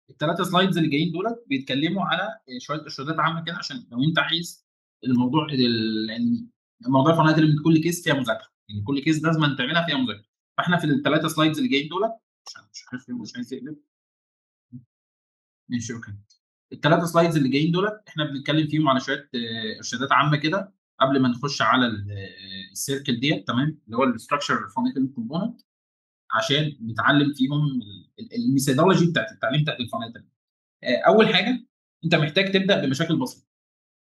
الثلاثه سلايدز اللي جايين دولت بيتكلموا على شويه ارشادات عامه كده، عشان لو انت عايز الموضوع لان موضوع الفنادق من كل كيس فيها مذاكره، يعني كل كيس لازم تعملها فيها مذاكره. فاحنا في الثلاثه سلايدز اللي جايين دولت مش عارف مش عايز اقلب. ماشي اوكي. الثلاثه سلايدز اللي جايين دولت احنا بنتكلم فيهم على شويه ارشادات عامه كده قبل ما نخش على السيركل ديت، تمام، اللي هو الاستراكشر فانيكل كومبوننت، عشان نتعلم فيهم الميثودولوجي بتاعت التعليم بتاعت الفنادق. اول حاجه انت محتاج تبدا بمشاكل بسيطه،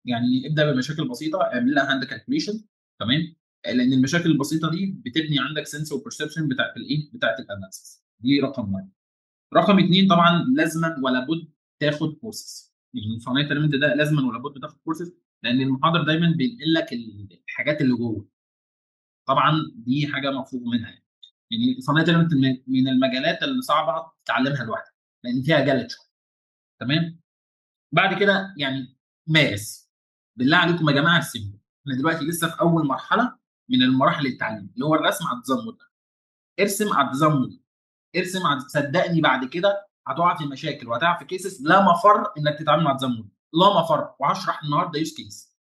يعني ابدا بمشاكل بسيطه، اعمل لها هاند كالكوليشن، تمام، لان المشاكل البسيطه دي بتبني عندك سنس وبرسبشن بتاعت الايه بتاعت الاناليسيس. دي رقم واحد. رقم اثنين، طبعا لازما ولا بد تاخد كورسز، يعني الفاينانت اليمنت ده لازما ولا بد تاخد كورسز، لان المحاضر دايما بينقل لك الحاجات اللي جوه. طبعا دي حاجه مفروغ منها، يعني الفاينانت اليمنت من المجالات اللي صعبه تتعلمها لوحدك، لان فيها جلد شويه، تمام. بعد كده يعني مارس، بالله عليكم يا جماعه ارسموا. احنا دلوقتي لسه في اول مرحله من المراحل التعليم اللي هو الرسم على التزمت. ارسم على التزمت، ارسم على، صدقني بعد كده هتقع في مشاكل وهتقع في كيسز لا مفر انك تتعامل مع التزمت، لا مفر. وهشرح النهارده يوز كيس،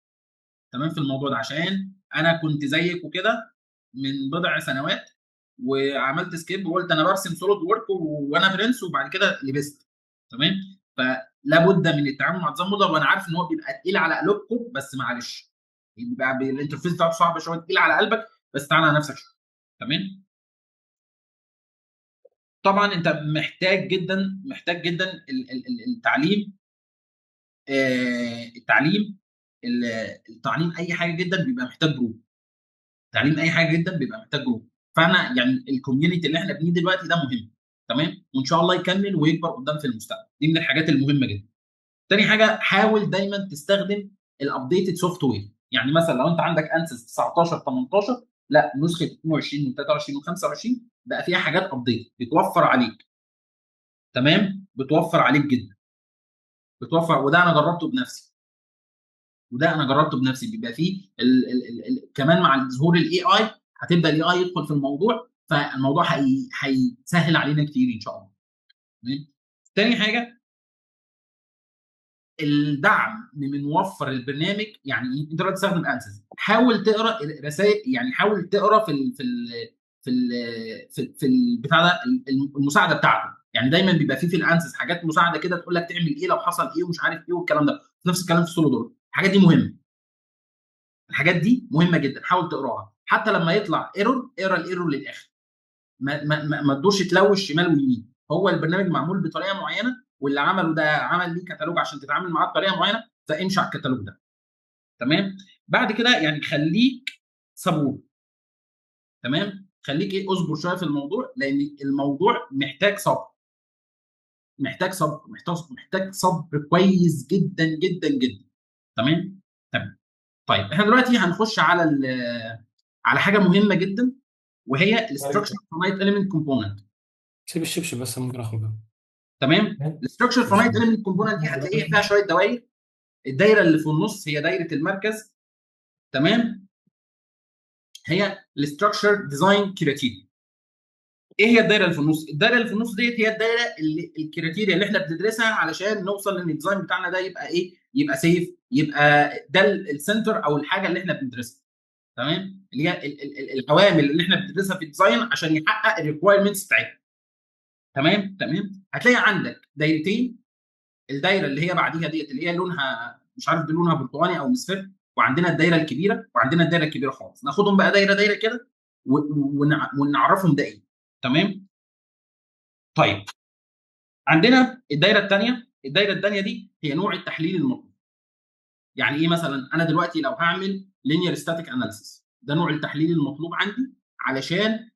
تمام، في الموضوع ده، عشان انا كنت زيك وكده من بضع سنوات، وعملت سكيب وقلت انا برسم سوليد وورك وانا برنس، وبعد كده لبست، تمام. فلا بد من التعامل مع نظام مودر، وانا عارف ان هو بيبقى تقيل على قلوبكم، بس معلش، بيبقى الانترفيس بتاعته صعبه شويه، تقيل على قلبك، بس تعالى على نفسك شويه، تمام. طبعا انت محتاج جدا التعليم، التعليم التعليم اي حاجه جدا بيبقى محتاج جروب، تعليم اي حاجه جدا بيبقى محتاج جروب. فانا يعني الكوميونتي اللي احنا بنيه دلوقتي ده مهم، تمام، وان شاء الله يكمل ويكبر قدام في المستقبل. دي من الحاجات المهمه جدا. تاني حاجه، حاول دايما تستخدم الابديتد سوفت وير، يعني مثلا لو انت عندك انسس 19 18، لا نسخه 22 و23 و25 بقى فيها حاجات ابديت بتوفر عليك، تمام، بتوفر عليك جدا، بتوفر. وده انا جربته بنفسي، بيبقى فيه كمان مع ظهور الاي اي هتبدا الاي اي يدخل في الموضوع، فالموضوع هيسهل علينا كتير ان شاء الله، تمام. تاني حاجه، الدعم من موفر البرنامج. يعني ايه؟ انت دلوقتي تستخدم انسز، حاول تقرا رسائل، يعني حاول تقرا في البتاع ده، المساعده بتاعته. يعني دايما بيبقى فيه في الانسز حاجات مساعده كده تقول لك تعمل ايه لو حصل ايه ومش عارف ايه والكلام ده. نفس الكلام في سولو. الحاجات دي مهمه، الحاجات دي مهمه جدا، حاول تقراها. حتى لما يطلع ايرور اقرا الايرور للاخر، ما تدورش تلوش شمال ويمين. هو البرنامج معمول بطريقه معينه، واللي عمله ده عمل ليه كتالوج عشان تتعامل معاه بطريقه معينه، فامشي على الكتالوج ده، تمام. بعد كده يعني خليك صبور، تمام، خليك ايه، اصبر شويه في الموضوع، لان الموضوع محتاج صبر، محتاج صبر كويس جدا جدا جدا، تمام. تمام. طيب احنا دلوقتي هنخش على على حاجه مهمه جدا، وهي الاستراكشر فاينايت اليمنت كومبوننت. سيب الشبشب بس ممكن اخدها. تمام. الاستراكشر فاينايت اليمنت كومبوننت دي هتلاقيها فيها شويه دوائر. الدايره اللي في النص هي دايره المركز، تمام، هي الاستراكشر ديزاين كريتيريا. ايه هي الدايره اللي في النص؟ الدايره اللي في النص ديت هي الدايره اللي الكريتيريا اللي احنا بندرسها علشان نوصل ان الديزاين بتاعنا ده يبقى ايه؟ يبقى سيف، يبقى ده السنتر او الحاجه اللي احنا بندرسها، تمام، اللي هي العوامل اللي احنا بندرسها في الديزاين عشان يحقق الريكوايرمنتس بتاعتنا، تمام. تمام. هتلاقي عندك دايرتين، الدايره اللي هي بعديها ديت اللي هي لونها مش عارف دي لونها برتقاني او مصفر، وعندنا الدايره الكبيره، وعندنا الدايره الكبيره خالص. ناخدهم بقى دايره دايره كده ونعرفهم ده ايه، تمام. طيب عندنا الدايره الثانيه دي هي نوع التحليل المطلوب. يعني ايه؟ مثلا انا دلوقتي لو هعمل لينير ستاتيك اناليسيس، ده نوع التحليل المطلوب عندي علشان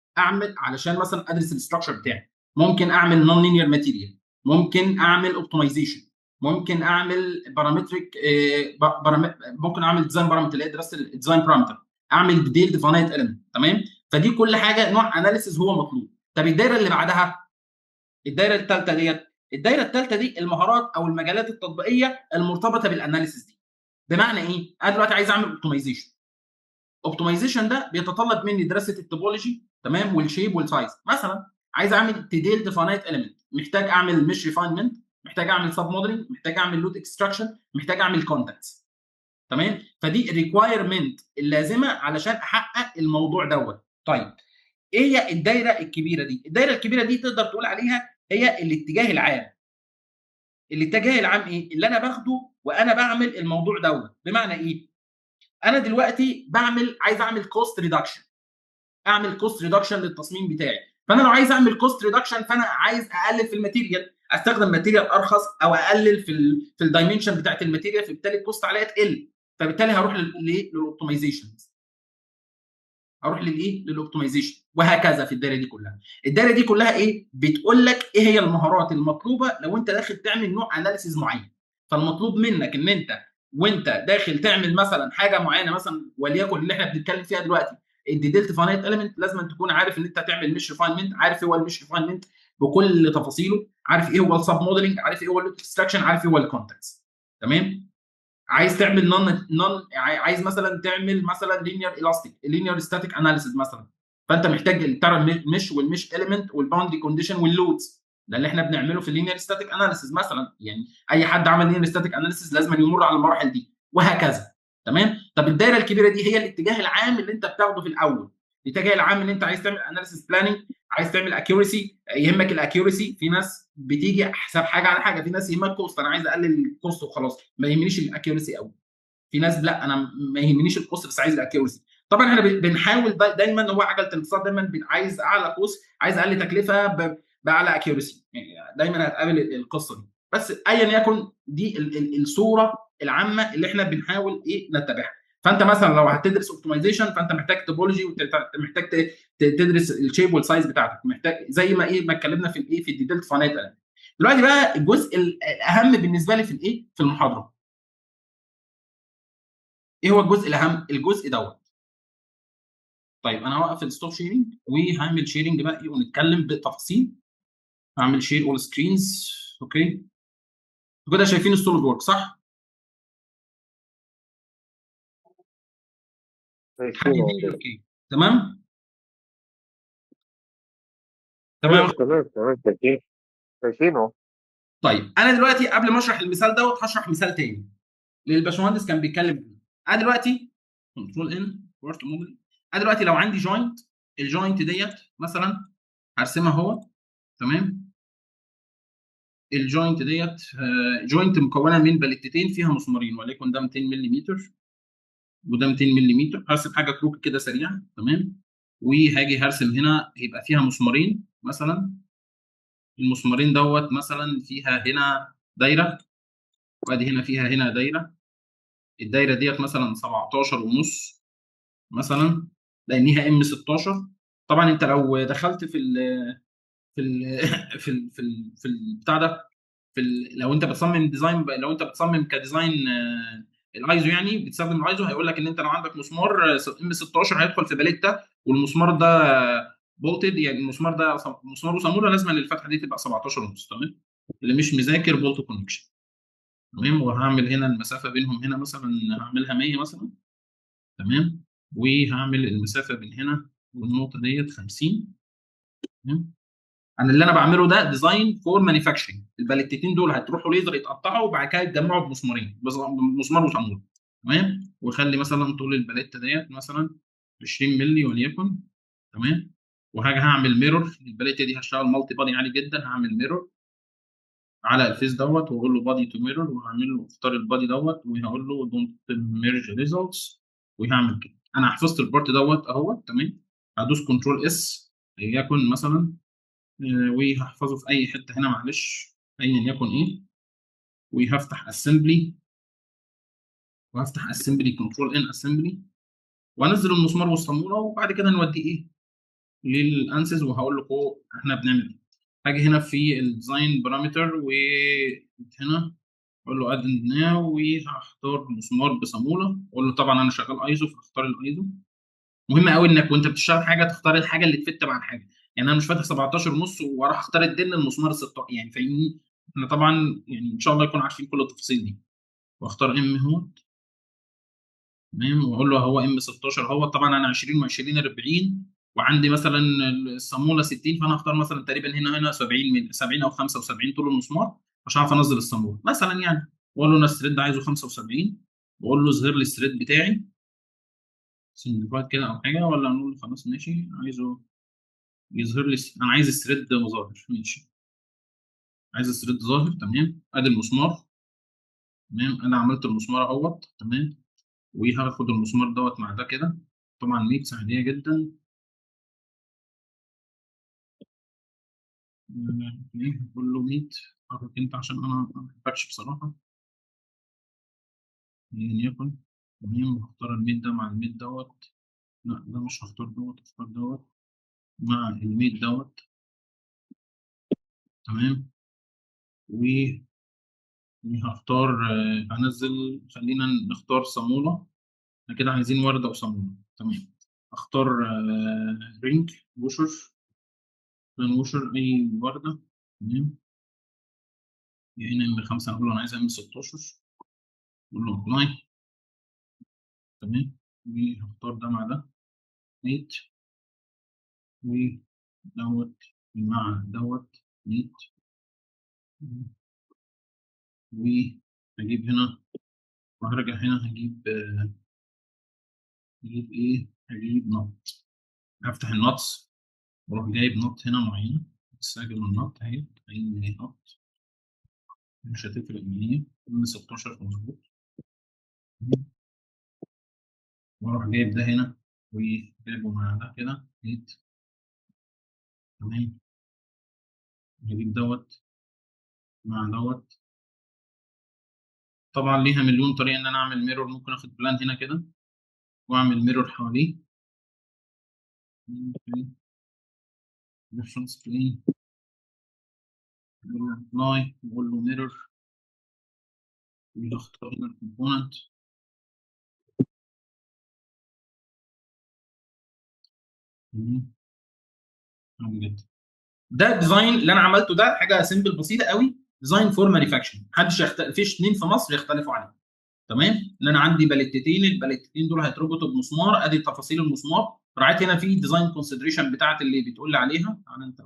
مثلا ادرس الاستراكشر بتاعي. ممكن اعمل نون لينير ماتيريال، ممكن اعمل اوبتمايزيشن، ممكن اعمل بارامتريك، ممكن اعمل ديزاين بارامتر اللي هي دراسه الديزاين بارامتر، اعمل ديتيلد فاينايت اليمنت، تمام. فدي كل حاجه نوع اناليسيس هو مطلوب. طب الدايره اللي بعدها، الدايره الثالثه دي المهارات او المجالات التطبيقيه المرتبطه بالاناليسيس دي. بمعنى ايه؟ انا دلوقتي عايز اعمل اوبتمايزيشن ده بيتطلب مني دراسه التوبولوجي، تمام، والشيب والسايز مثلا. عايز اعمل ديتيلد فاينايت اليمنت، محتاج اعمل مش ريفاينمنت، محتاج اعمل سب موديلنج، محتاج اعمل لود اكستراكشن، محتاج اعمل كونتاكتس. تمام؟ فدي الريكوايرمنت اللازمه علشان احقق الموضوع دوت. طيب ايه هي الدايره الكبيره دي؟ الدايره الكبيره دي تقدر تقول عليها هي الاتجاه العام. الاتجاه العام ايه؟ اللي انا باخده وانا بعمل الموضوع دوت. بمعنى ايه؟ انا دلوقتي عايز اعمل كوست ريدكشن، اعمل كوست ريدكشن للتصميم بتاعي. فانا لو عايز اعمل كوست ريدكشن فانا عايز اقلل في الماتيريال، استخدم ماتيريال ارخص او اقلل في الدايمنشن بتاعت الماتيريال، فبالتالي الكوست عليها تقل، فبالتالي هروح للاوبتمايزيشن، اروح للاوبتمايزيشن، وهكذا في الدايره دي كلها. الدايره دي كلها ايه؟ بتقول لك ايه هي المهارات المطلوبه لو انت داخل تعمل نوع اناليسيز معين. فالمطلوب منك ان انت وانت داخل تعمل مثلا حاجه معينه، مثلا وليكن اللي احنا بنتكلم فيها دلوقتي الديتيلد فاينايت اليمنت، لازم تكون عارف ان انت هتعمل مش ريفاينمنت، عارف ايه هو المش ريفاينمنت بكل تفاصيله، عارف ايه هو السب موديلنج، عارف ايه هو الاكستراكشن، عارف ايه هو الكونتكست. تمام؟ عايز تعمل عايز مثلا تعمل مثلا لينير الاستيك، لينير ستاتيك اناليسيس مثلا، فانت محتاج ترى المش والمش اليمنت والباوندري كونديشن واللودز. ده اللي احنا بنعمله في اللينير ستاتيك اناليسيس مثلا. يعني اي حد عمل لينير ستاتيك اناليسيس لازم يمر على المراحل دي، وهكذا. تمام؟ طب الدايره الكبيره دي هي الاتجاه العام اللي انت بتاخده في الاول. الاتجاه العام ان انت عايز تعمل اناليسيس بلاننج، عايز تعمل اكيورسي، يهمك الاكيورسي. في ناس بتيجي حساب حاجه على حاجه، في ناس يهمك كوست، انا عايز اقلل الكوست وخلاص، ما يهمنيش الاكيورسي قوي. في ناس لا، انا ما يهمنيش الكوست بس عايز الاكيورسي. طبعا احنا بنحاول دايما، هو عجله الاقتصاد دايما عايز اعلى كوست، عايز اقل تكلفه باعلى اكيورسي، يعني دايما هتقابل القصه دي. بس ايا يكن دي الصوره العامه اللي احنا بنحاول ايه نتبعها. فانت مثلا لو هتدرس اوبتمايزيشن فانت محتاج توبولوجي، ومحتاج تدرس الشيب والسايز بتاعتك، محتاج زي ما ايه ما اتكلمنا في الايه في الديتيلد فانيت. دلوقتي بقى الجزء الاهم بالنسبه لي في الايه في المحاضره. ايه هو الجزء الاهم؟ الجزء دوت. طيب انا هوقف الستوب شيرنج وهعمل شيرنج بقى ايه ونتكلم بالتفاصيل. هعمل شير اول سكرينز. اوكي كده شايفين السوليد ورك صح؟ حد شايفينه يديني كده. اوكي. تمام؟ تمام. تمام تمام تمام شايفينه. طيب انا دلوقتي قبل ما اشرح المثال دوت هشرح مثال تاني اللي الباشمهندس كان بيتكلم فيه. انا دلوقتي كنترول ان ورك موديل. انا دلوقتي لو عندي جوينت، الجوينت ديت مثلا هرسمها اهو. تمام؟ الجوينت ديت جوينت مكونه من بلتتين فيها مسمارين، وليكن ده 200 ملم وده 200 ملم. هرسم حاجه كروك كده سريعه. تمام؟ وهاجي هرسم هنا يبقى فيها مسمارين مثلا. المسمارين دوت مثلا فيها هنا دايره، وادي هنا فيها هنا دايره. الدايره ديت مثلا 17 ونص مثلا، لانها ام 16. طبعا انت لو دخلت في ال في البتاع ده، لو انت بتصمم ديزاين، لو انت بتصمم كديزاين الايزو، يعني بتستخدم الايزو، هيقول لك ان انت لو عندك مسمار ام 16 هيدخل في باليتا، والمسمار ده بولتد، يعني المسمار ده مسمار وصاموله، لازم ان الفتحه دي تبقى 17 ونص. تمام؟ اللي مش مذاكر بولت كونكشن. تمام؟ وهعمل هنا المسافه بينهم هنا مثلا هعملها 100 مثلا. تمام؟ وهعمل المسافه بين هنا والنقطه ديت 50. تمام؟ انا اللي انا بعمله ده ديزاين فور مانيفاكتشرنج. الباليتتين دول هتروحوا ليزر يتقطعوا وبعد كده يتجمعوا بمسمارين، مسمار وصامول. تمام؟ وخلي مثلا طول الباليته ديت مثلا 20 مللي وليكن. تمام؟ وهاجي هعمل ميرور. الباليته دي هشتغل مالتي بادي عالي جدا، هعمل ميرور على الفيس دوت واقول له بادي تو ميرور، وهعمل له اختار البادي دوت وهقول له دونت ميرج ريزلتس، وهعمل كده. انا حفظت البارت دوت اهو. تمام؟ هدوس كنترول اس يكن مثلا، وهحفظه في اي حته هنا معلش ايا يكن ايه. وهفتح اسمبلي، وهفتح اسمبلي كنترول ان اسمبلي، وانزل المسمار والصاموله، وبعد كده نوديه ايه للانسز، وهقول له احنا بنعمل ايه. هاجي هنا في الديزاين بارامتر، وهنا اقول له اد ناو، وهختار مسمار بصاموله، اقول له طبعا انا شغال ايزو فاختار الايزو. مهم قوي انك وانت بتشتغل حاجه تختار الحاجه اللي تفت مع الحاجه. يعني انا مش فاتح 17 ونص واروح اختار الدن المسمار 16، يعني فاهمني؟ احنا طبعا يعني ان شاء الله يكون عارفين كل التفاصيل دي. واختار ام هو. تمام؟ واقول له هو ام 16 هو طبعا انا 20 و20 40 وعندي مثلا الصاموله 60، فانا هختار مثلا تقريبا هنا 70 من 70 او 75 طول المسمار عشان اعرف انزل الصاموله مثلا يعني. واقول له انا الثريد عايزه 75، واقول له اظهر لي الثريد بتاعي سنجفايد كده او حاجه، ولا نقول له خلاص ماشي عايزه يظهر لي انا عايز الثريد ظاهر ماشي، عايز الثريد ظاهر تمام. ادي المسمار تمام، انا عملت المسمار اهوت تمام، وهاخد المسمار دوت مع ده كده، طبعا ميكس عاديه جدا. ليه بقول له 100 حرك انت عشان انا ما بحبكش بصراحه. يكن تمام، هختار الميت ده مع الميت دوت، لا ده مش هختار دوت، هختار دوت مع الميت دوت تمام. وهختار هنزل، خلينا نختار صامولة، احنا كده عايزين وردة وصامولة تمام. اختار رينج وشر، وشر اي وردة تمام. هنا ام 5 نقول له انا عايز ام 16، نقول له ابلاي تمام. وهختار ده مع ده ميت، ودوت مع دوت ميت، وهجيب هنا وهرجع هنا هجيب ايه؟ هجيب نوت، هفتح النوتس واروح جايب نوت هنا معينة، استعجل النوت اهي اي نوت مش هتفرق معايا من 16 مظبوط، واروح جايب ده هنا وجايبه مع ده كده 8 تمام. هجيب دوت مع دوت، طبعا ليها مليون طريقة ان انا اعمل ميرور، ممكن اخد بلان هنا كده واعمل ميرور حواليه ريفرنس بلين، ابلاي واقول له ميرور، واختار هنا الكومبوننت عادي جدا. ده الديزاين اللي انا عملته، ده حاجه سيمبل بسيطه قوي، ديزاين فور مانيفاكتشرنج، محدش فيش اثنين في مصر يختلفوا عليه تمام. ان انا عندي باليتتين، الباليتتين دول هيتربطوا بمسمار، ادي تفاصيل المسمار، راعيت هنا في ديزاين كونسيدريشن بتاعت اللي بتقول لي عليها، تعالى انت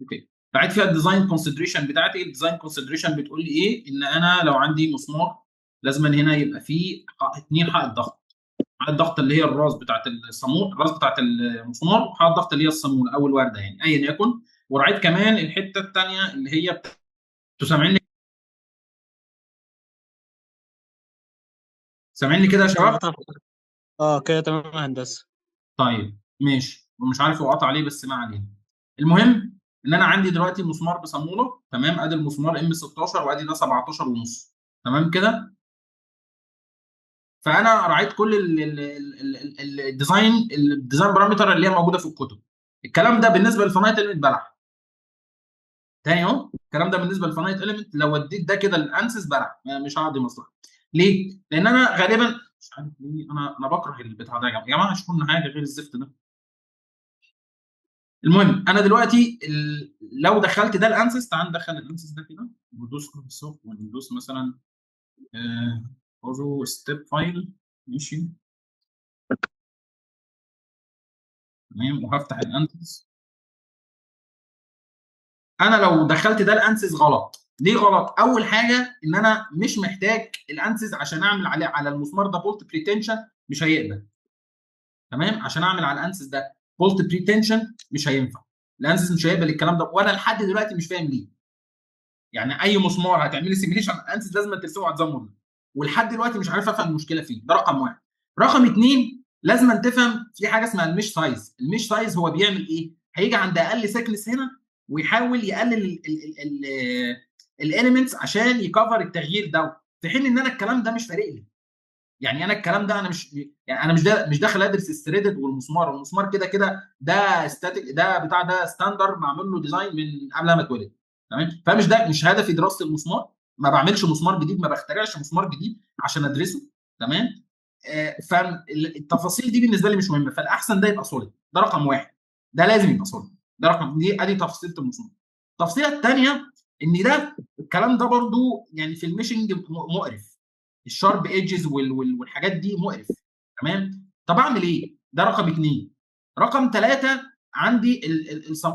اوكي، راعيت فيها الديزاين كونسيدريشن بتاعتي. الديزاين كونسيدريشن بتقول لي ايه؟ ان انا لو عندي مسمار لازم هنا يبقى فيه اثنين حائط ضغط، حائط ضغط اللي هي الراس بتاعت الصامول، الراس بتاعت المسمار، وحائط ضغط اللي هي الصاموله او الورده يعني ايا يكن. وراعيت كمان الحته الثانيه اللي هي سامعني؟ سامعني كده يا شباب؟ كده تمام يا هندسه. طيب ماشي، ومش عارف هو قطع ليه بس ما علينا. المهم ان انا عندي دلوقتي مسمار بصاموله تمام، ادي المسمار ام 16 وادي ده 17 ونص تمام كده. فانا راعيت كل الديزاين بارامتر اللي هي موجوده في الكتب. الكلام ده بالنسبه للفنايت اليمنت بلح تاني اهو، الكلام ده بالنسبه للفنايت اليمنت، لو اديت ده كده للانسس بلح مش هقضي مصلحه. ليه؟ لان انا غالبا مش عارف ليه انا بكره البتاع ده يا جماعه، مش كنا حاجه غير الزفت ده. المهم انا دلوقتي لو دخلت ده الانسس، تعال ندخل الانسس ده كده وندوس كونسول وندوس مثلا ستيب فايل ماشي تمام، وهفتح الانسس. انا لو دخلت ده الانسس غلط، ليه غلط؟ اول حاجه ان انا مش محتاج الانسس عشان اعمل عليه على المسمار ده بولت بريتنشن، مش هيقبل تمام. عشان اعمل على الانسس ده بولت بريتنشن مش هينفع، الانسس مش هيقبل الكلام ده، وانا لحد دلوقتي مش فاهم ليه. يعني اي مسمار هتعملي سيميليشن انسس لازم ترسمه على التزامن ده، ولحد دلوقتي مش عارف افهم المشكله فيه. ده رقم واحد. رقم اثنين، لازم تفهم في حاجه اسمها المش سايز. المش سايز هو بيعمل ايه؟ هيجي عند اقل سكنس هنا ويحاول يقلل الاليمنتس عشان يكفر التغيير ده، في حين ان انا الكلام ده مش فارق لي. يعني انا الكلام ده انا مش، يعني انا مش داخل ادرس الثريدد والمسمار، والمسمار كده كده ده ستاتيك، ده بتاع ده ستاندرد معمول له ديزاين من قبل ما اتولد تمام. فمش ده مش هدفي دراسه المسمار، ما بعملش مسمار جديد، ما بخترعش مسمار جديد عشان ادرسه تمام. فالتفاصيل دي بالنسبه لي مش مهمه، فالاحسن ده يبقى سوليد، ده رقم واحد، ده لازم يبقى سوليد، ده رقم دي ادي تفصيله المسمار. التفصيله الثانيه ان ده الكلام ده برضو يعني في الميشنج مقرف، الشارب ايدجز والحاجات دي مقرف تمام. طب اعمل ايه؟ ده رقم 2. رقم 3 عندي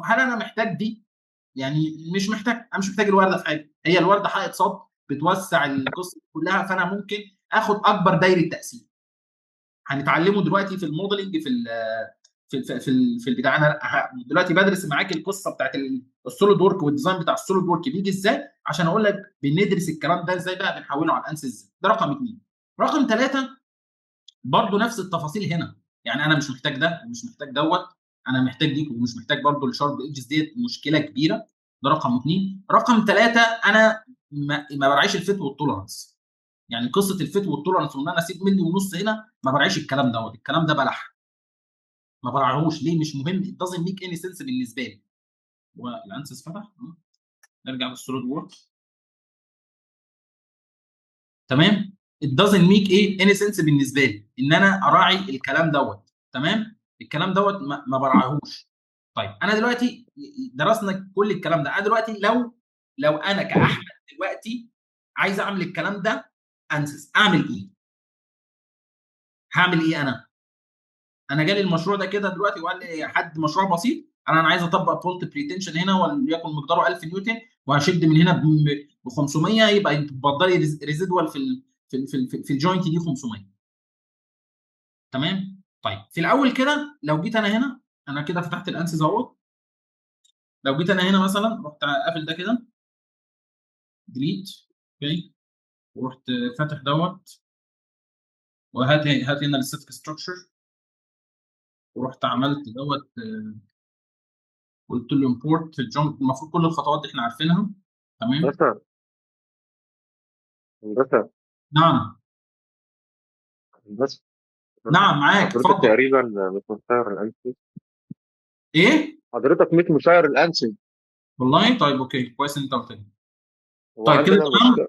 هل انا محتاج دي؟ يعني مش محتاج، انا مش محتاج الورده في حاجه، هي الورده حائط صد بتوسع القصه كلها، فانا ممكن اخد اكبر دايره تاثير. هنتعلمه دلوقتي في الموديلنج في البتاع. انا دلوقتي بدرس معاك القصه بتاعت السوليد ورك والديزاين بتاع السوليد ورك بيجي ازاي، عشان اقول لك بندرس الكلام ده ازاي بقى بنحوله على الانس ازاي. ده رقم 2. رقم 3 برضه نفس التفاصيل هنا، يعني انا مش محتاج ده ومش محتاج دوت، انا محتاج دي ومش محتاج برضه الشارب ايدجز ديت، مشكله كبيره. ده رقم 2. رقم 3 انا ما براعيش الفيت والتولرنس، يعني قصه الفيت والتولرنس وان انا اسيب ملي ونص هنا ما براعيش الكلام دوت، الكلام ده بلح ما براعيهوش ليه؟ مش مهم، it doesn't make any sense بالنسبه لي. والانسس فتح. نرجع للسوليد وورك. تمام. it doesn't make any sense بالنسبه لي ان انا اراعي الكلام دوت. تمام. الكلام دوت ما براعيهوش. طيب انا دلوقتي درسنا كل الكلام ده، انا دلوقتي لو انا كاحمد دلوقتي عايز اعمل الكلام ده انسس، اعمل ايه؟ هعمل ايه انا جالي المشروع ده كده دلوقتي وقال لي حد مشروع بسيط، انا عايز اطبق فولت بريتنشن هنا وليكن مقداره 1000 نيوتن، وهشد من هنا ب 500، يبقى يتفضل لي ريزيدوال في الجوينت دي 500. تمام. طيب في الاول كده لو جيت انا هنا، انا كده فتحت الانسز اهو، لو جيت انا هنا مثلا رحت قافل ده كده ديليت، اوكي، ورحت فاتح دوت، هات هنا الستاتيك ستراكشر، ورحت عملت دوت، قلت له امبورت الجمله، المفروض كل الخطوات دي احنا عارفينها. تمام. هندسة هندسة نعم. هندسة نعم معاك، حضرتك اتفضل. تقريبا مش مشاير الأنسي. ايه؟ حضرتك مش مشاير الأنسي. والله طيب اوكي، كويس ان انت قلت لي. طيب كده وعندنا تمام. مشكلة.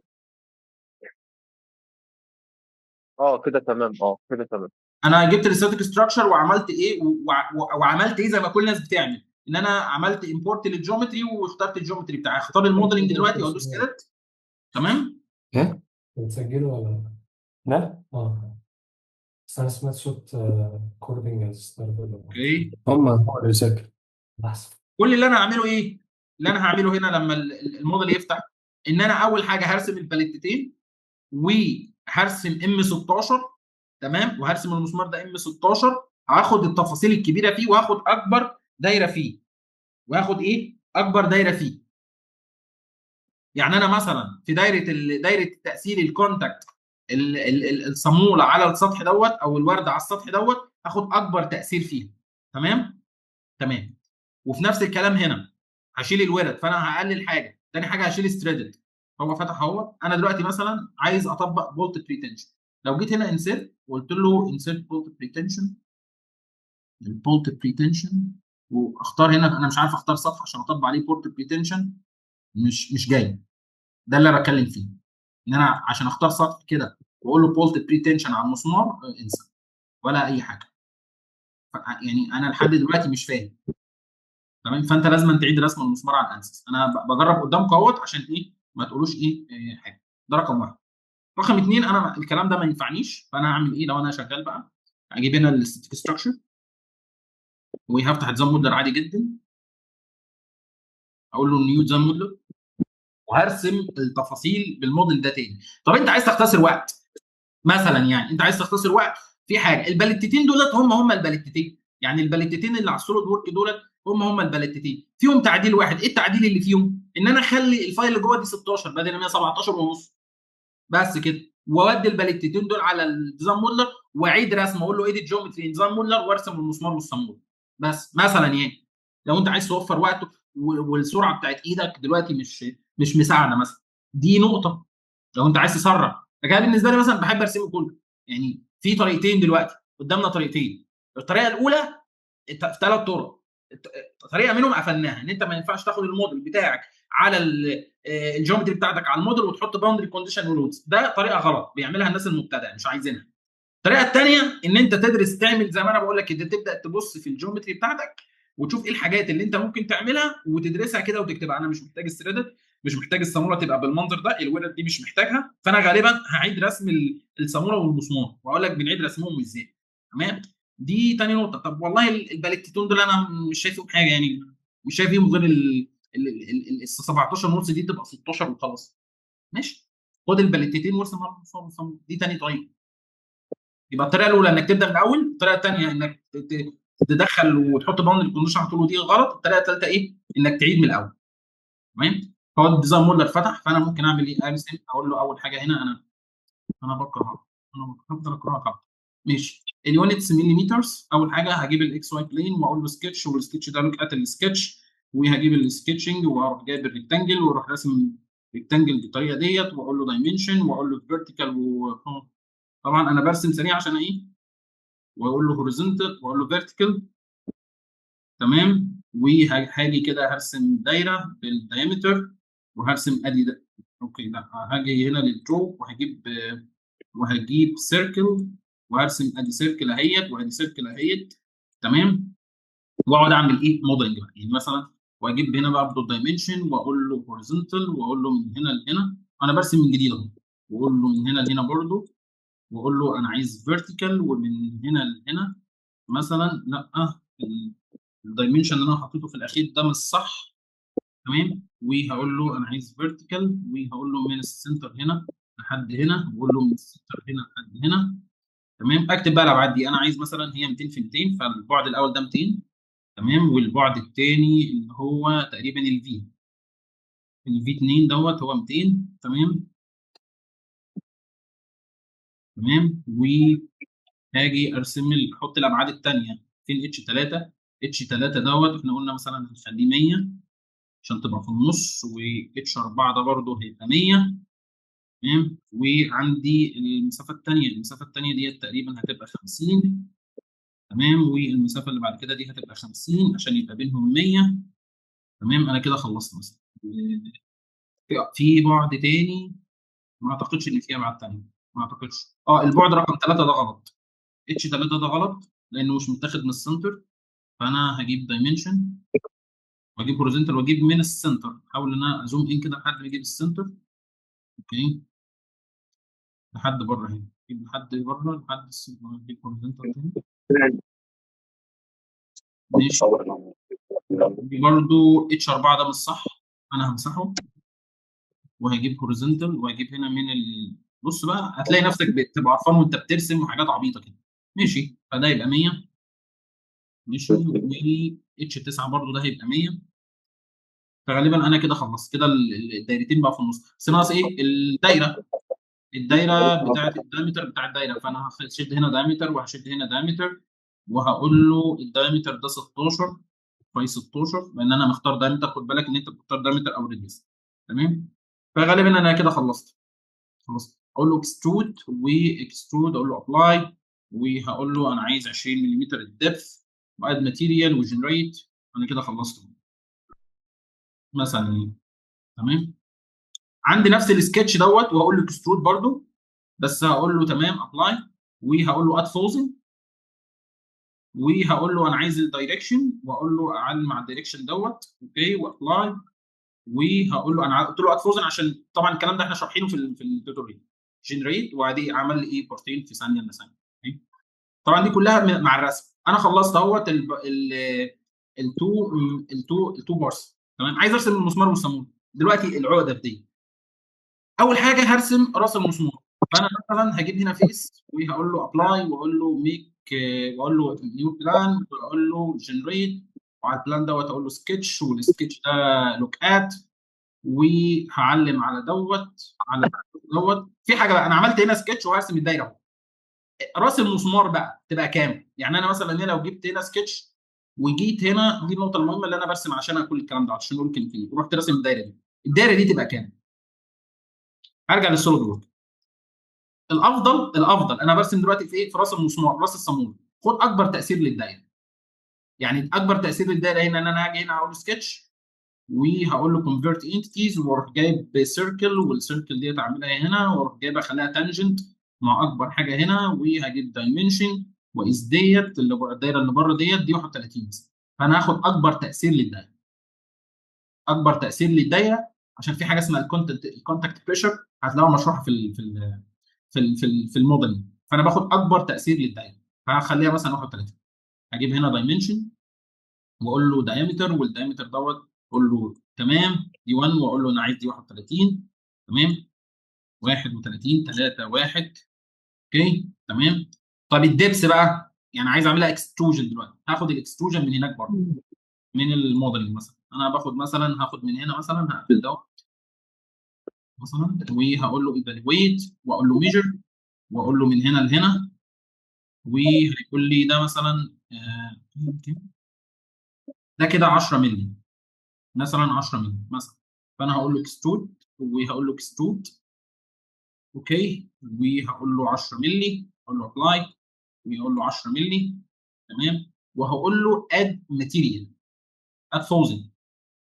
كده تمام. كده تمام. انا جبت الستاتيك ستراكشر وعملت ايه وعملت ايه زي ما كل الناس بتعمل، ان انا عملت امبورت للجيومتري واخترت الجيومتري بتاعي، اختار الموديلنج دلوقتي وادوس سيلكت. تمام. ايه؟ بتسجلوا ولا لا؟ بس انا سمعت صوت كوردنج ستارت. اوكي. هو اللي سجل احسن. كل اللي انا هعمله ايه؟ اللي انا هعمله هنا لما الموديل يفتح، ان انا اول حاجه هرسم الباليتتين وهرسم ام 16. تمام. وهرسم المسمار ده ام 16، هاخد التفاصيل الكبيره فيه وهاخد اكبر دايره فيه، وهاخد ايه؟ اكبر دايره فيه. يعني انا مثلا في دايره تاثير الكونتاكت الصاموله على السطح دوت او الورده على السطح دوت، هاخد اكبر تاثير فيها. تمام. تمام. وفي نفس الكلام هنا هشيل الورد، فانا هقلل حاجه، تاني حاجه هشيل ستريدد. هو فتح اهو، انا دلوقتي مثلا عايز اطبق بولت بريتنشن، لو جيت هنا انسيرت وقلت له انسيرت بولت بريتنشن، البولت بريتنشن، واختار هنا، انا مش عارف اختار سطح عشان اطبق عليه بولت بريتنشن، مش جاي. ده اللي انا بتكلم فيه، ان انا عشان اختار سطح كده واقول له بولت بريتنشن على المسمار، انسى ولا اي حاجه. يعني انا لحد دلوقتي مش فاهم. تمام. فانت لازم تعيد رسم المسمار على الانسس. انا بجرب قدامك اهوت عشان ايه ما تقولوش حاجه. ده رقم 1. رقم 2 انا الكلام ده ما ينفعنيش، فانا هعمل ايه لو انا شغال بقى؟ اجيب هنا الستاتيك ستراكشر وهفتح ديزاين موديل عادي جدا، اقول له نيو ديزاين موديل، وهرسم التفاصيل بالموديل ده تاني. طب انت عايز تختصر وقت مثلا، يعني انت عايز تختصر وقت في حاجه، الباليتتين دولت هم الباليتتين، يعني الباليتتين اللي على السوليد ورك دولت هم الباليتتين، فيهم تعديل واحد. ايه التعديل اللي فيهم؟ ان انا اخلي الفايل اللي جوه دي 16 بدل 117 ونص، بس كده، واودي الباليتتين دول على الديزاين موديلر واعيد رسم، اقول له ايديت جيومتري ديزاين موديلر وارسم المسمار والصامولة بس مثلا. يعني لو انت عايز توفر وقت والسرعه بتاعت ايدك دلوقتي مش مساعده مثلا، دي نقطه. لو انت عايز تسرع، لكن بالنسبه لي مثلا بحب ارسمه كله. يعني في طريقتين دلوقتي قدامنا، طريقتين. الطريقه الاولى في 3 طرق، طريقه منهم قفلناها، ان انت ما ينفعش تاخد الموديل بتاعك على الجيومتري بتاعتك على الموديل وتحط باوندري كونديشن ولودز، ده طريقه غلط بيعملها الناس المبتدئه مش عايزينها. الطريقه الثانيه ان انت تدرس، تعمل زي ما انا بقول لك كده، تبدا تبص في الجيومتري بتاعتك وتشوف ايه الحاجات اللي انت ممكن تعملها وتدرسها كده وتكتبها. انا مش محتاج الثريدد، مش محتاج الصاموله تبقى بالمنظر ده، الورد دي مش محتاجها، فانا غالبا هعيد رسم الصاموله والمسمار واقول لك بنعيد رسمهم ازاي. تمام. دي تاني نقطه. طب والله الباليتتون دول انا مش شايفهم حاجه، يعني مش شايف فيهم غير ال 17 ونص، دي تبقى 16 وخلاص. ماشي، خد الباليتتين وارسم دي تاني طريقه. يبقى الطريقه الاولى انك تبدا من الاول، الطريقه الثانيه انك تدخل وتحط باوندري كونديشن على طول، ودي غلط. الطريقه الثالثه ايه؟ انك تعيد من الاول. تمام. هو الديزاين موديل فتح، فانا ممكن اعمل ايه؟ ارسم، اقول له اول حاجه هنا انا بكره، انا هفضل اكرهها طبعا. ماشي، اليونتس مليمترز. اول حاجه هجيب الاكس واي بلين واقول له سكتش، والسكتش ده لوك ات السكتش، وهجيب السكتشنج واروح جايب الريكتانجل واروح راسم ريكتانجل بالطريقه ديت، واقول له دايمنشن واقول له فيرتيكال. طبعا انا برسم سريع عشان ايه، واقول له هوريزونتال واقول له فيرتيكال. تمام. وهاجي كده هرسم دايره بالدايمتر، وهرسم ادي ده. اوكي، لا هاجي هنا للدرو وهجيب سيركل، وهرسم ادي سيركل اهيت وادي سيركل اهيت. تمام. واقعد اعمل ايه؟ موديلنج بقى، يعني مثلا واجيب هنا بقى برضه دايمنشن واقول له هوريزونتال واقول له من هنا لهنا. انا برسم من جديد اهو، واقول له من هنا لهنا برضه، واقول له انا عايز فيرتيكال ومن هنا لهنا مثلا. لا، الدايمنشن اللي انا حطيته في الاخير ده مش صح. تمام. وهقول له انا عايز فيرتيكال، وهقول له من السنتر هنا لحد هنا، واقول له من السنتر هنا لحد هنا. تمام. اكتب بقى الابعاد دي، انا عايز مثلا هي 200 في 200، فالبعد الاول ده 200. تمام. والبعد الثاني اللي هو تقريبا الفي 2 دوت هو 200. تمام. تمام. وهاجي ارسم احط الابعاد الثانيه. فين اتش 3؟ اتش 3 دوت احنا قلنا مثلا هنخليه 100 عشان تبقى في النص، واتش 4 ده برضه هيبقى 100. تمام. وعندي المسافه الثانيه ديت تقريبا هتبقى 50. تمام. والمسافه اللي بعد كده دي هتبقى 50 عشان يبقى بينهم 100. تمام. انا كده خلصت مثلا. في بعد تاني، ما اعتقدش ان في ابعاد تانيه، ما اعتقدش. البعد رقم 3 ده غلط. اتش 3 ده غلط لانه مش متاخد من السنتر. فانا هجيب دايمنشن واجيب هوريزونتال واجيب من السنتر. احاول ان انا ازوم ان كده لحد ما اجيب السنتر. اوكي، لحد بره هنا، اجيب لحد بره لحد السنتر، اجيب هوريزونتال تاني. ماشي. برضه اتش 4 ده مش صح، انا همسحه وهجيب هوريزونتال وهجيب هنا بص بقى هتلاقي نفسك بتبقى عارفان وانت بترسم وحاجات عبيطه كده. ماشي، فده يبقى 100. ماشي. و اتش 9 برضه ده هيبقى 100. فغالبا انا كده خلصت كده الدايرتين بقى في النص، بس ناقص ايه؟ الدايره بتاعت الدايمتر بتاع الدايره. فانا هشد هنا دايمتر وهشد هنا دايمتر، وهقول له الدايمتر ده 16 باي 16، لان انا مختار دايمتر. خد بالك ان انت بتختار دايمتر او ريديوس. تمام. فغالبا انا كده خلصت. خلاص، اقول له اكسترود، واكسترود اقول له ابلاي، وهقول له انا عايز 20 ملم الدبث، واد ماتيريال وجنريت. انا كده خلصت مثلا يعني. تمام. عندي نفس السكتش دوت، وهقول له اكسترود برده، بس هقول له تمام ابلاي، وهقول له اد فوزن، وهقول له انا عايز الدايركشن، واقول له اعلم مع الدايركشن دوت. اوكي، وابلاي. وهقول له انا قلت له اد فوزن عشان طبعا الكلام ده احنا شارحينه في التوتوريال. جنريت، وادي عمل لي ايه؟ بارتين في ثانيه الا ثانيه. طبعا دي كلها مع الرسم. انا خلصت اهوت التو بارس. تمام. عايز ارسم المسمار والصامولة دلوقتي، العقده في دي. اول حاجه هرسم راس المسمار. فانا مثلا هجيب هنا فيس، وهقول له ابلاي، واقول له ميك، واقول له نيو بلان، واقول له جنريت، وعلى البلان دوت اقول له سكتش، والسكتش ده لوك ات، وهعلم على دوت على دوت. في حاجه بقى، انا عملت هنا سكتش وهرسم الدايره اهو. راس المسمار بقى تبقى كام؟ يعني انا مثلا هنا لو جبت هنا سكتش وجيت هنا، دي النقطه المهمه اللي انا برسم عشانها كل الكلام ده، عشان نقول كلمتين، ورحت راسم الدايره دي تبقى كام؟ هرجع للسوليد وورك. الافضل انا برسم دلوقتي في ايه؟ في راس المسمار، راس الصاموله. خد اكبر تاثير للدايره. يعني اكبر تاثير للدايره هنا ان انا هاجي هنا اقول سكتش، وهقول له كونفرت انتيتيز، واروح جايب سيركل، والسيركل ديت اعملها هنا، واروح جايبها اخليها تانجنت مع اكبر حاجه هنا، وهجيب دايمنشن واقيس ديت اللي الدايره اللي بره دي 31 مثلا. فانا هاخد اكبر تاثير للدايره. اكبر تاثير للدايره عشان في حاجه اسمها الكونتاكت بريشر، هتلاقوها مشروحه في الموديل. فانا باخد اكبر تاثير للدايره. فهخليها مثلا 31. هجيب هنا دايمنشن واقول له دايمتر، والدايمتر دوت اقول له تمام دي 1، واقول له انا عايز دي 31. تمام 31 3 1. اوكي تمام. طب الدبس بقى يعني عايز اعملها اكستروجن دلوقتي، هاخد الاكستروجن من هناك برضه من الموديلنج. مثلا انا باخد مثلا هاخد من هنا مثلا هقفل دوت مثلا، وهقول له ايفالويت واقول له ميجر واقول له من هنا لهنا، وهيقول لي ده مثلا ده كده 10 مللي مثلا، 10 مللي مثلا. فانا هقول له اكسترود وهقول له اكسترود. اوكي وهقول له 10 مللي، اقول له ابلاي ويقول له 10 مللي. تمام وهقول له اد ماتيريال اد فوزن،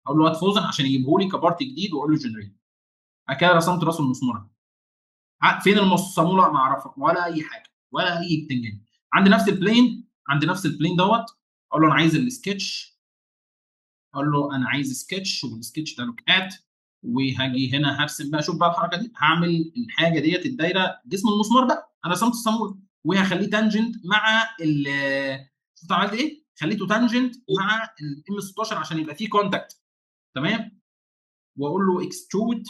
اقول له اد فوزن عشان يجيبه لي كبارت جديد، واقول له جنريت. بعد كده رسمت راس المسمار. فين الصاموله؟ ما اعرفها ولا اي حاجه ولا اي بتنجان. عند نفس البلين، عند نفس البلين دوت اقول له انا عايز السكتش، اقول له انا عايز سكتش، والسكتش ده لوك ات. وهاجي هنا هرسم بقى، شوف بقى الحركه دي، هعمل الحاجه ديت الدايره جسم المسمار بقى، انا رسمت الصاموله وهخليه تانجنت مع ال، شفت عملت ايه؟ خليته تانجنت مع الام 16 عشان يبقى فيه كونتاكت. تمام واقول له اكسترود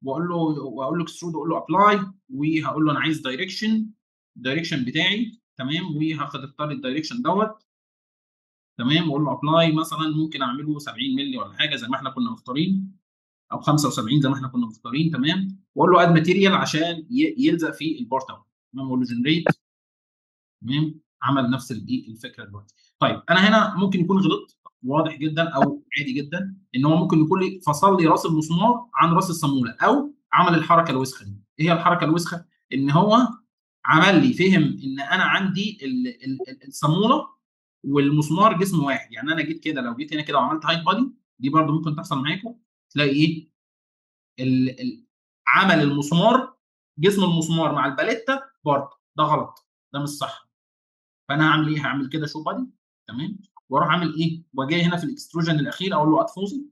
واقول له اكسترود واقول له ابلاي، وهقول له انا عايز الدايركشن بتاعي. تمام وهاخد اختار الدايركشن دوت. تمام واقول له ابلاي، مثلا ممكن اعمله 70 مللي ولا حاجه زي ما احنا كنا مختارين، او 75 زي ما احنا كنا مختارين. تمام واقول له اد ماتيريال عشان يلزق في البورت اهو. تمام واقول له جنريت. تمام عمل نفس الفكره دلوقتي. طيب انا هنا ممكن يكون غلط واضح جدا او عادي جدا، ان هو ممكن يكون لي فصل لي راس المسمار عن راس الصاموله، او عمل الحركه الوسخه دي. ايه هي الحركه الوسخه؟ ان هو عمل لي فهم ان انا عندي الصاموله والمسمار جسم واحد. يعني انا جيت كده، لو جيت هنا كده وعملت هايت بادي، دي برده ممكن تحصل معاكم، تلاقي ايه عمل المسمار جسم المسمار مع الباليتا برضه، ده غلط، ده مش صح. فانا هعمل ايه؟ هعمل كده شو بادي. تمام واروح اعمل ايه؟ واجي هنا في الاكستروجن الاخير اقول له اد فوزن.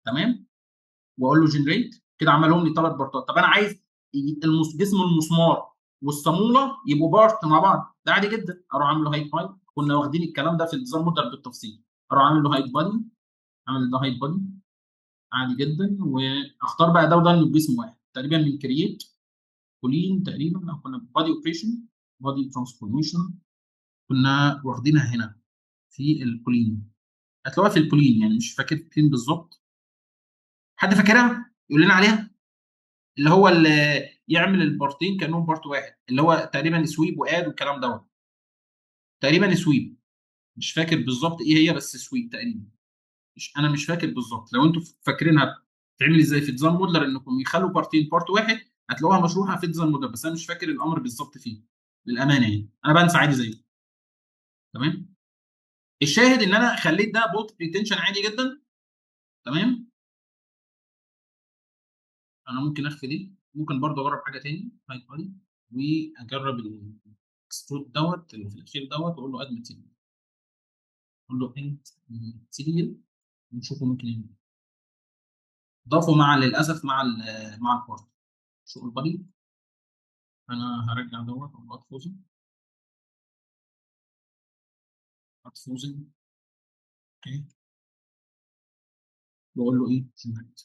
تمام واقول له جنريت. كده عملهم لي 3 بارتات. طب انا عايز جسم المسمار والصاموله يبقوا بارت مع بعض، ده عادي جدا. اروح اعمل له هايت باي، كنا واخدين الكلام ده في الديزاين موديل بالتفصيل. اروح اعمل له هايت بادي، اعمل ده هايت بادي عادي جدا، واختار بقى ده وده انه جسم واحد تقريبا من كرييت كولين تقريبا، او كنا بادي اوبريشن بادي ترانسفورميشن كنا واخدينها هنا في الكولين. هتلاقوها في الكولين يعني، مش فاكر فين بالظبط. حد فاكرها يقول لنا عليها؟ اللي هو اللي يعمل البارتين كانهم بارت واحد، اللي هو تقريبا سويب واد والكلام دوت. تقريبا سويب، مش فاكر بالظبط ايه هي، بس سويب تقريبا. انا مش فاكر بالظبط. لو انتوا فاكرينها بتعمل ازاي في ديزاين موديلر انكم يخلوا بارتين بارت واحد، هتلاقوها مشروحه في ديزاين موديلر، بس انا مش فاكر الامر بالظبط فيه للامانه يعني، انا بنسى عادي زيه. تمام الشاهد ان انا خليت ده بولت ريتنشن عادي جدا. تمام انا ممكن اخفي دي، ممكن برضه اجرب حاجه تاني هايت بادي، واجرب الاكسترود دوت اللي في الاخير دوت، واقول له اد ماتيريال، اقول له اد ماتيريال ونشوفه ممكن يعمل إيه. ضافه مع للاسف مع البارت شو البادي. انا هرجع دوت اقول له اد فوزن، اد فوزن. اوكي واقول له ايه جنريت.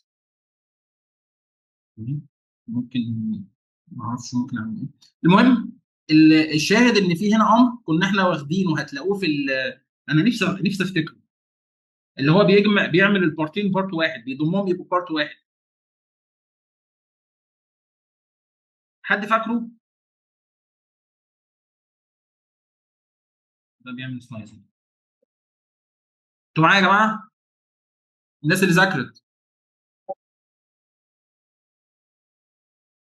ممكن ما اعرفش ممكن اعمل ايه. المهم الشاهد ان في هنا امر كنا احنا واخدينه وهتلاقوه في انا نفسي افتكره، اللي هو بيعمل البارتين بارت واحد، بيضمهم يبقوا بارت واحد. حد فاكره؟ ده بيعمل سلايسنج. انتوا معايا يا جماعه؟ الناس اللي ذاكرت،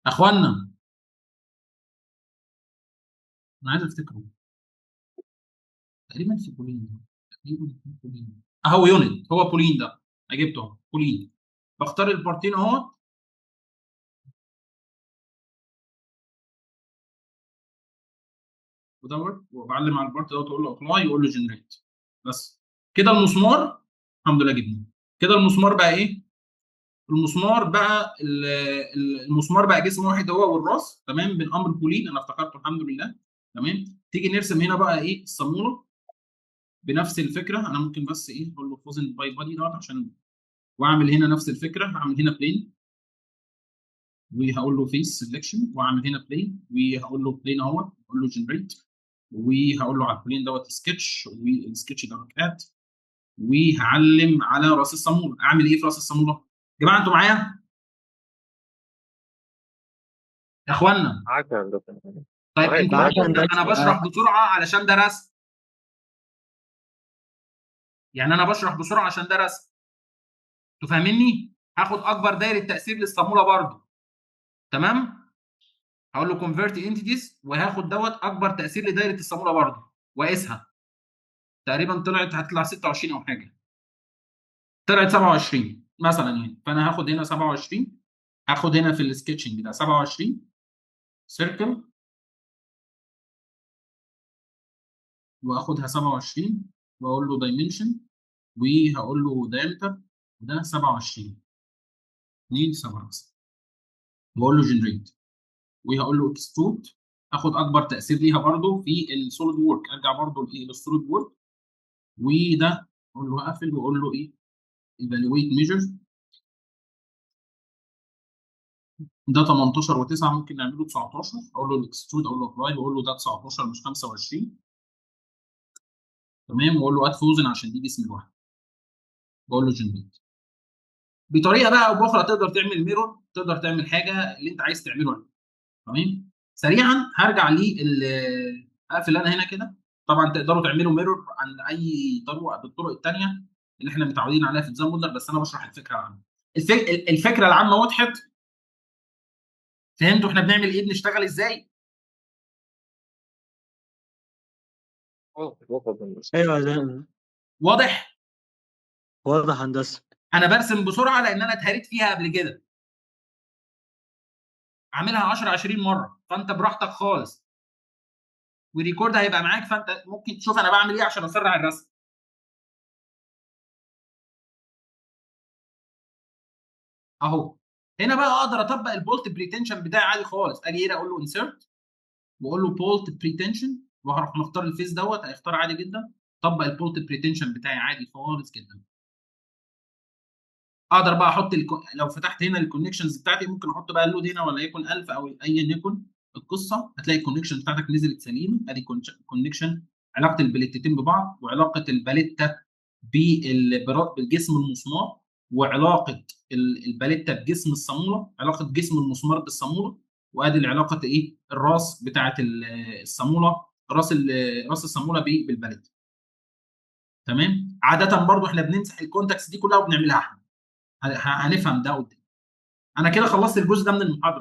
اخوانا، انا عايز افتكره. تقريبا في بولين، تقريبا في بولين اهو يونت، هو بولين ده. انا جبته اهو بولين. بختار البارتين اهو. ودور وبعلم على البارت دوت واقول له ابلاي، يقول له جنريت. بس كده المسمار الحمد لله جبناه. كده المسمار بقى ايه؟ المسمار بقى المسمار بقى جسم واحد هو والراس. تمام بالامر بولين انا افتكرته الحمد لله. تمام. تيجي نرسم هنا بقى ايه الصاموله بنفس الفكره. انا ممكن بس ايه اقول له فوزن باي بادي دوت عشان، واعمل هنا نفس الفكره. هعمل هنا بلين وهقول له فيس سelection، واعمل هنا بلين وهقول له بلين اهوت، اقول له جنريت، وهقول له على البلين دوت سكتش، والسكتش دوت اد، وهعلم على راس الصاموله. اعمل ايه في راس الصاموله؟ يا جماعه انتوا معايا؟ يا اخوانا معاك يا هندسه. طيب معاك انتوا معاك معاك يا انا هندسة، بشرح معاك. بسرعه علشان ده رسم، يعني انا بشرح بسرعه عشان ده رسم. انتوا فاهميني؟ هاخد اكبر دايره تاثير للصاموله برضو. تمام؟ هقول له كونفيرت انتيتيز، وهاخد دوت اكبر تاثير لدايره الصاموله برضو واقيسها. تقريبا هتطلع 26 او حاجه، طلعت 27 مثلا يعني. فانا هاخد هنا 27، هاخد هنا في السكتشنج ده 27 سيركل، واخدها 27 واقول له دايمنشن، وهقول له دايمتر، وده 27 2 7 مثلا، واقول له جنريت، وهقول له اكسترود. اخد اكبر تاثير ليها برضو في السوليد وورك، ارجع برضو للسوليد وورك، وده اقول له اقفل واقول له ايه ايفالويت ميجر. ده 18 و9 ممكن نعمله 19، اقول له الاكسترود، اقول له ابلاي، واقول له ده 19 مش 25. تمام. واقول له اد فوزن عشان دي جسم لوحده، واقول له جنريت. بطريقه بقى او باخرى تقدر تعمل ميرور، تقدر تعمل حاجه اللي انت عايز تعمله. تمام. سريعا هرجع اقفل انا هنا كده. طبعا تقدروا تعملوا ميرور عن اي طريقه بالطرق الثانيه اللي احنا متعودين عليها في ديزاين موديل، بس انا بشرح الفكره العامه. الفكره العامه وضحت؟ فهمتوا احنا بنعمل ايه، بنشتغل ازاي؟ وصل هندسه. ايوه زي واضح؟ واضح هندسة. انا برسم بسرعه لان انا اتهريت فيها قبل كده، عاملها 10 20 مره، فانت براحتك خالص، والريكورد هيبقى معاك، فانت ممكن تشوف انا بعمل ايه عشان اسرع الرسم. اهو هنا بقى اقدر اطبق البولت بريتنشن بتاعي عادي خالص. اجي هنا اقول له انسيرت، واقول له بولت بريتنشن، وهروح مختار الفيس دوت، هيختار عادي جدا. طبق البولت بريتنشن بتاعي عادي خالص جدا. اقدر بقى احط لو فتحت هنا الكونكشنز بتاعتي، ممكن احط بقى اللود هنا ولا يكون 1000 او ايا يكن القصه. هتلاقي الكونكشن بتاعتك نزلت سليمه. ادي كونكشن، علاقه البليتتين ببعض، وعلاقه الباليتا بالجسم المسمار، وعلاقه الباليتا بجسم الصاموله، علاقه جسم المسمار بالصاموله. وادي العلاقه ايه الراس بتاعت الصاموله، راس الصاموله بالباليتا. تمام. عاده برضو احنا بنمسح الكونتاكس دي كلها وبنعملها احنا. هنفهم ده قدام. انا كده خلصت الجزء ده من المحاضره.